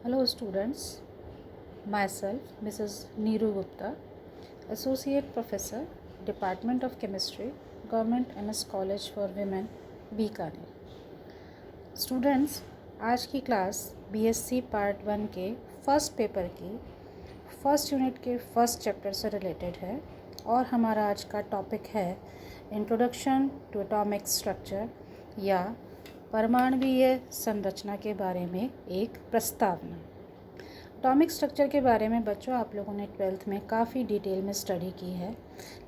Hello students, myself Mrs. Neeru Gupta, Associate Professor, Department of Chemistry, Government MS College for Women, Bikaner. Students, आज की class BSc part 1 के first paper की first unit के first chapter से related है और हमारा आज का टॉपिक है इंट्रोडक्शन टू एटॉमिक स्ट्रक्चर या परमाणुवीय संरचना के बारे में एक प्रस्तावना। एटॉमिक स्ट्रक्चर के बारे में बच्चों आप लोगों ने 12th में काफ़ी डिटेल में स्टडी की है,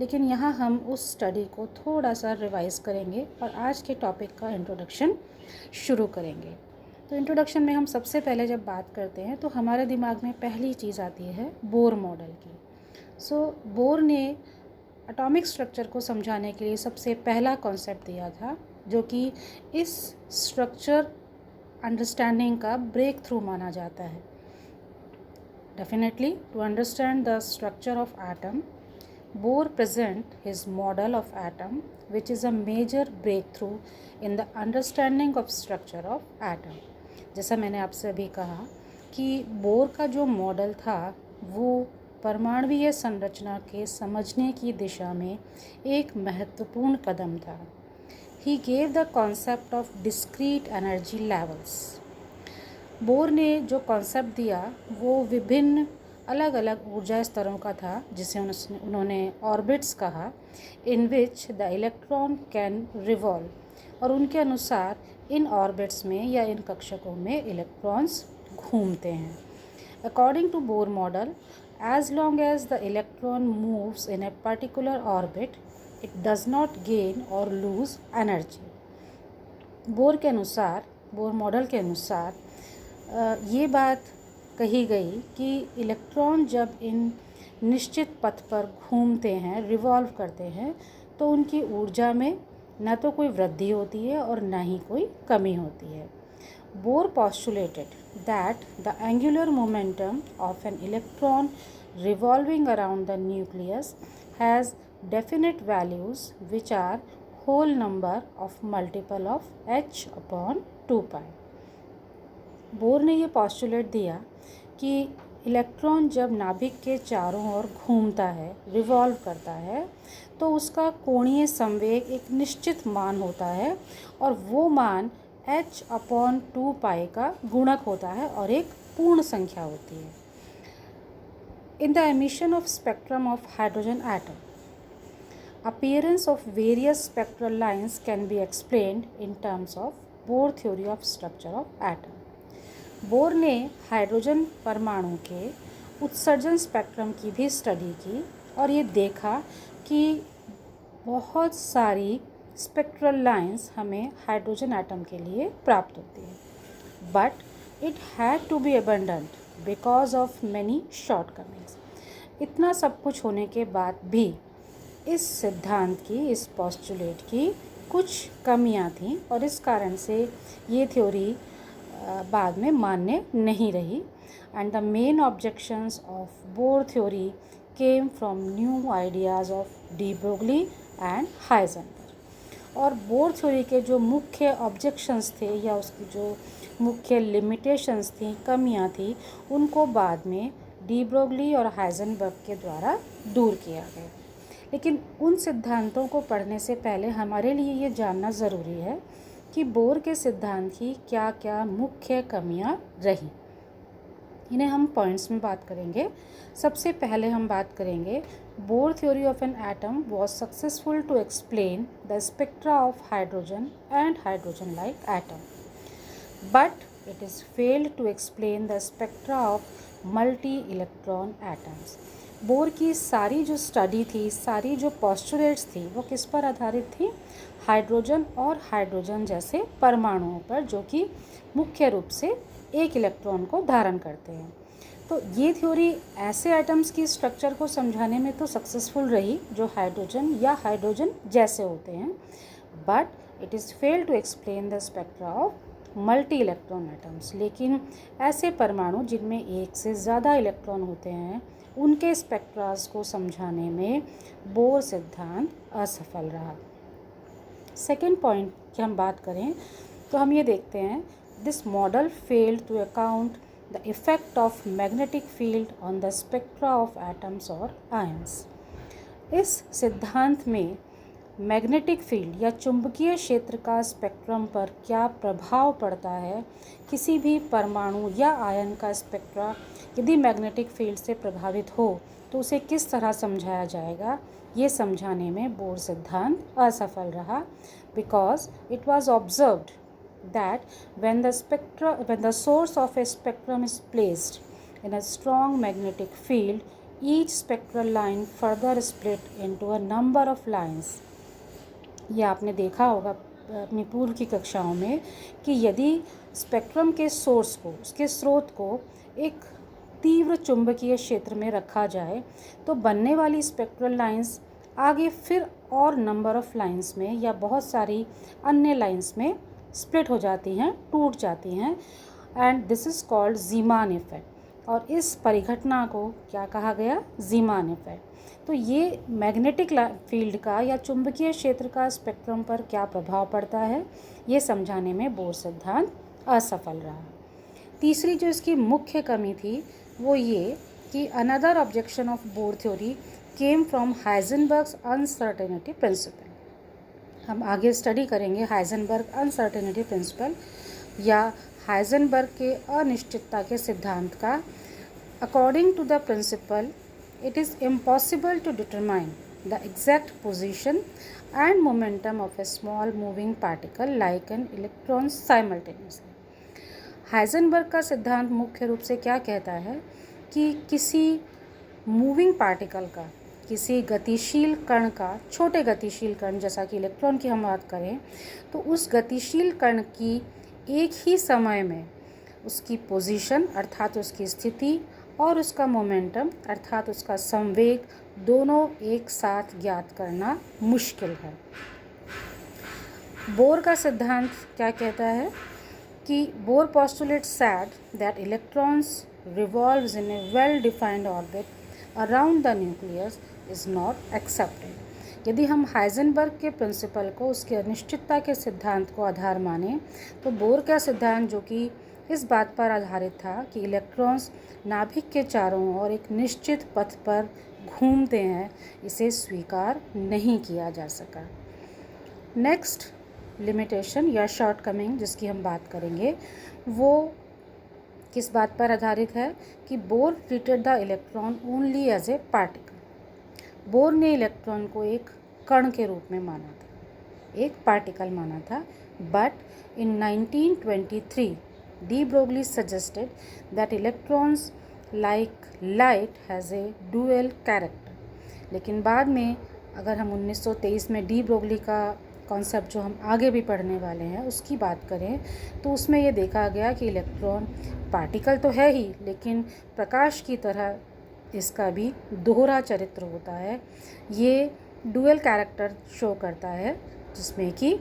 लेकिन यहाँ हम उस स्टडी को थोड़ा सा रिवाइज़ करेंगे और आज के टॉपिक का इंट्रोडक्शन शुरू करेंगे। तो इंट्रोडक्शन में हम सबसे पहले जब बात करते हैं तो हमारे दिमाग में पहली चीज़ आती है बोर मॉडल की। बोर ने एटॉमिक स्ट्रक्चर को समझाने के लिए सबसे पहला कॉन्सेप्ट दिया था, जो कि इस स्ट्रक्चर अंडरस्टैंडिंग का ब्रेक थ्रू माना जाता है। Definitely, to understand the structure of atom, Bohr present his model of atom, which is a major breakthrough in the understanding of structure of atom. जैसा मैंने आपसे अभी कहा कि बोर का जो मॉडल था वो परमाणुवीय संरचना के समझने की दिशा में एक महत्वपूर्ण कदम था। He gave the concept of discrete energy levels. Bore ने जो कॉन्सेप्ट दिया वो विभिन्न अलग अलग ऊर्जा स्तरों का था, जिसे उन्होंने ऑर्बिट्स कहा, in which the electron can revolve, और उनके अनुसार इन ऑर्बिट्स में या इन कक्षकों में इलेक्ट्रॉन्स घूमते हैं। According to Bohr model, as long as the electron moves in a particular orbit it does not gain or lose energy. Bohr model के अनुसार ये बात कही गई कि इलेक्ट्रॉन जब इन निश्चित पथ पर घूमते हैं, रिवॉल्व करते हैं, तो उनकी ऊर्जा में न तो कोई वृद्धि होती है और न ही कोई कमी होती है। Bore postulated that the angular momentum of an electron revolving around the nucleus has definite values which are whole number of multiple of h upon 2 pi। Bore ने ये पॉस्टुलेट दिया कि इलेक्ट्रॉन जब नाभिक के चारों ओर घूमता है, रिवॉल्व करता है, तो उसका कोणीय संवेग एक निश्चित मान होता है और वो मान h अपॉन 2 पाई का गुणक होता है और एक पूर्ण संख्या होती है। In the emission of spectrum of hydrogen atom, appearance of various spectral lines can be explained in terms of Bohr theory of structure of atom। Bore ने हाइड्रोजन परमाणु के उत्सर्जन स्पेक्ट्रम की भी स्टडी की और ये देखा कि बहुत सारी स्पेक्ट्रल लाइंस हमें हाइड्रोजन एटम के लिए प्राप्त होती है, but it had to be abundant because of many shortcomings. इतना सब कुछ होने के बाद भी इस सिद्धांत की, इस पॉस्टुलेट की कुछ कमियां थीं और इस कारण से ये थ्योरी बाद में मान्य नहीं रही। And the main objections of Bohr theory came from new ideas of de Broglie and Heisenberg. और बोर थ्योरी के जो मुख्य ऑब्जेक्शंस थे या उसकी जो मुख्य लिमिटेशंस थी, कमियां थी, उनको बाद में डी ब्रोगली और हाइजेनबर्ग के द्वारा दूर किया गया। लेकिन उन सिद्धांतों को पढ़ने से पहले हमारे लिए ये जानना ज़रूरी है कि बोर के सिद्धांत की क्या क्या मुख्य कमियां रहीं। इन्हें हम पॉइंट्स में बात करेंगे। सबसे पहले हम बात करेंगे Bohr theory of an atom was successful to explain the spectra of hydrogen and hydrogen like atom, but it is failed to explain the spectra of multi electron atoms. Bohr की सारी जो स्टडी थी, सारी जो postulates थी, वो किस पर आधारित थी? हाइड्रोजन और हाइड्रोजन जैसे परमाणुओं पर, जो कि मुख्य रूप से एक इलेक्ट्रॉन को धारण करते हैं। तो ये थ्योरी ऐसे एटम्स की स्ट्रक्चर को समझाने में तो सक्सेसफुल रही जो हाइड्रोजन या हाइड्रोजन जैसे होते हैं, but it is fail to explain the spectra of multi electron atoms. लेकिन ऐसे परमाणु जिनमें एक से ज़्यादा इलेक्ट्रॉन होते हैं, उनके स्पेक्ट्रास को समझाने में बोर सिद्धांत असफल रहा। सेकेंड पॉइंट की हम बात करें तो हम ये देखते हैं, this model failed to account the effect of magnetic field on the spectra of atoms और आयंस। इस सिद्धांत में मैग्नेटिक फील्ड या चुंबकीय क्षेत्र का स्पेक्ट्रम पर क्या प्रभाव पड़ता है, किसी भी परमाणु या आयन का स्पेक्ट्रा यदि मैग्नेटिक फील्ड से प्रभावित हो तो उसे किस तरह समझाया जाएगा, ये समझाने में बोर सिद्धांत असफल रहा, because it was observed that when the source of a spectrum is placed in a strong magnetic field, each spectral line further split into a number of lines. ये आपने देखा होगा अपनी पूर्व की कक्षाओं में कि यदि स्पेक्ट्रम के सोर्स को, उसके स्रोत को एक तीव्र चुंबकीय क्षेत्र में रखा जाए तो बनने वाली स्पेक्ट्रल लाइंस आगे फिर और नंबर ऑफ लाइंस में या बहुत सारी अन्य लाइंस में स्प्लिट हो जाती हैं, टूट जाती हैं, and this is called Zeeman effect. और इस परिघटना को क्या कहा गया? Zeeman effect. तो ये मैग्नेटिक फील्ड का या चुंबकीय क्षेत्र का स्पेक्ट्रम पर क्या प्रभाव पड़ता है, ये समझाने में बोर सिद्धांत असफल रहा। तीसरी जो इसकी मुख्य कमी थी वो ये कि another objection of Bohr theory came from Heisenberg's uncertainty principle. हम आगे स्टडी करेंगे हाइजेनबर्ग अनसर्टेनिटी प्रिंसिपल या हाइजेनबर्ग के अनिश्चितता के सिद्धांत का। According to the principle it is impossible to determine the exact position and momentum of a small moving particle like an electron simultaneously. Heisenberg का सिद्धांत मुख्य रूप से क्या कहता है कि किसी मूविंग पार्टिकल का, किसी गतिशील कण का, छोटे गतिशील कण जैसा कि इलेक्ट्रॉन की हम बात करें तो उस गतिशील कण की एक ही समय में उसकी पोजीशन अर्थात उसकी स्थिति और उसका मोमेंटम अर्थात उसका संवेग दोनों एक साथ ज्ञात करना मुश्किल है। बोर का सिद्धांत क्या कहता है कि bore postulates said that electrons revolves in a well defined orbit around the nucleus is not accepted। यदि हम हाइजेनबर्ग के प्रिंसिपल को, उसके अनिश्चितता के सिद्धांत को आधार माने तो बोर का सिद्धांत जो कि इस बात पर आधारित था कि इलेक्ट्रॉन्स नाभिक के चारों ओर एक निश्चित पथ पर घूमते हैं, इसे स्वीकार नहीं किया जा सका। नेक्स्ट लिमिटेशन या शॉर्टकमिंग जिसकी हम बात करेंगे वो किस बात पर आधारित है कि Bohr treated the electron only as a particle. Bohr ने इलेक्ट्रॉन को एक कण के रूप में माना था, एक पार्टिकल माना था, but in 1923 de Broglie suggested that electrons like light has A dual character. लेकिन बाद में अगर हम 1923 में डी ब्रोगली का कॉन्सेप्ट जो हम आगे भी पढ़ने वाले हैं उसकी बात करें तो उसमें ये देखा गया कि इलेक्ट्रॉन पार्टिकल तो है ही, लेकिन प्रकाश की तरह इसका भी दोहरा चरित्र होता है। ये डुअल कैरेक्टर शो करता है जिसमें कि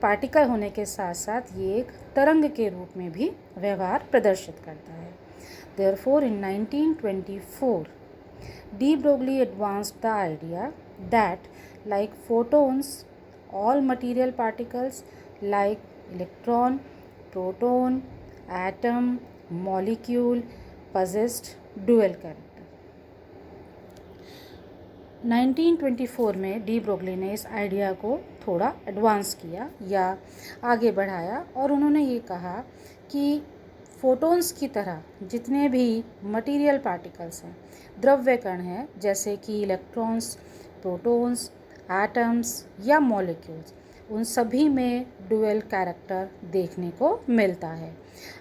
पार्टिकल होने के साथ साथ ये एक तरंग के रूप में भी व्यवहार प्रदर्शित करता है। Therefore in 1924 de Broglie advanced the idea that like photons all material particles like electron, proton, atom, molecule possessed dual character। 1924 में डी ब्रोगली ने इस आइडिया को थोड़ा एडवांस किया या आगे बढ़ाया और उन्होंने ये कहा कि फोटोन्स की तरह जितने भी मटेरियल पार्टिकल्स हैं, द्रव्य कण हैं, जैसे कि इलेक्ट्रॉन्स, प्रोटॉन्स, एटम्स या मॉलिक्यूल्स, उन सभी में डुअल कैरेक्टर देखने को मिलता है।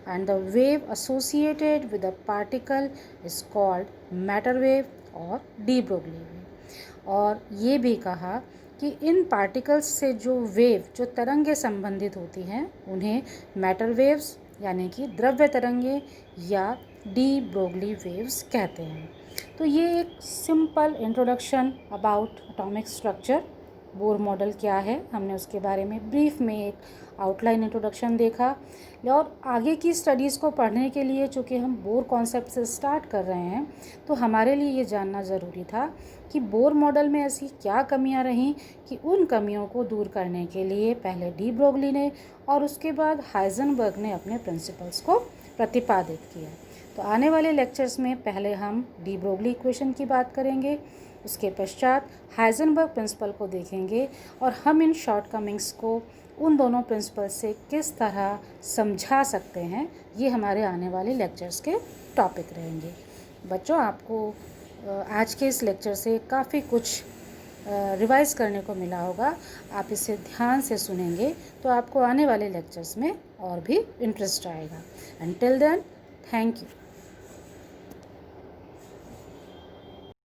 And the wave associated with the particle is called matter wave और डी ब्रोगली वेव। और ये भी कहा कि इन पार्टिकल्स से जो वेव, जो तरंगें संबंधित होती हैं उन्हें मैटर वेव्स यानी कि द्रव्य तरंगे या डी ब्रोगली वेव्स कहते हैं। तो ये एक simple introduction about atomic structure, Bohr model क्या है, हमने उसके बारे में ब्रीफ में एक आउटलाइन इंट्रोडक्शन देखा। और आगे की स्टडीज़ को पढ़ने के लिए चूँकि हम बोर कॉन्सेप्ट से स्टार्ट कर रहे हैं तो हमारे लिए ये जानना ज़रूरी था कि बोर मॉडल में ऐसी क्या कमियां रहीं कि उन कमियों को दूर करने के लिए पहले डी ब्रोगली ने और उसके बाद हाइजेनबर्ग ने अपने प्रिंसिपल्स को प्रतिपादित किया। तो आने वाले लेक्चर्स में पहले हम डी ब्रोगली इक्वेशन की बात करेंगे, उसके पश्चात हाइजेनबर्ग प्रिंसिपल को देखेंगे और हम इन शॉर्टकमिंग्स को उन दोनों प्रिंसिपल से किस तरह समझा सकते हैं, ये हमारे आने वाले लेक्चर्स के टॉपिक रहेंगे। बच्चों, आपको आज के इस लेक्चर से काफ़ी कुछ रिवाइज़ करने को मिला होगा। आप इसे ध्यान से सुनेंगे तो आपको आने वाले लेक्चर्स में और भी इंटरेस्ट आएगा। Until then, thank you.